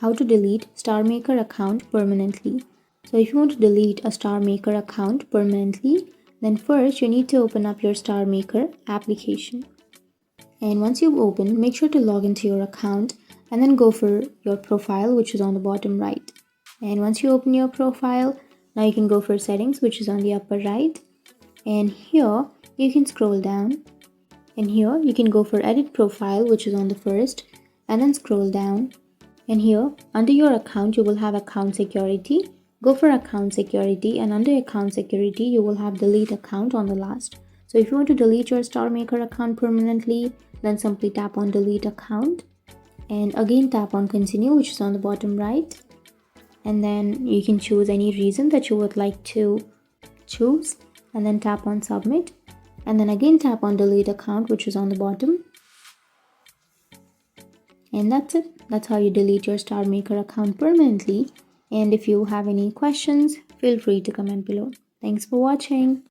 How to delete StarMaker account permanently. So if you want to delete a StarMaker account permanently, then first you need to open up your StarMaker application. And once you've opened, make sure to log into your account and then go for your profile, which is on the bottom right. And once you open your profile, now you can go for settings, which is on the upper right. And here you can scroll down. And here you can go for edit profile, which is on the first, and then scroll down. And here under your account, you will have account security. Go for account security, and under account security, you will have delete account on the last. So if you want to delete your StarMaker account permanently, then simply tap on delete account and again tap on continue, which is on the bottom right. And then you can choose any reason that you would like to choose and then tap on submit. And then again tap on delete account, which is on the bottom. And that's it. That's how you delete your StarMaker account permanently. And if you have any questions, feel free to comment below. Thanks for watching.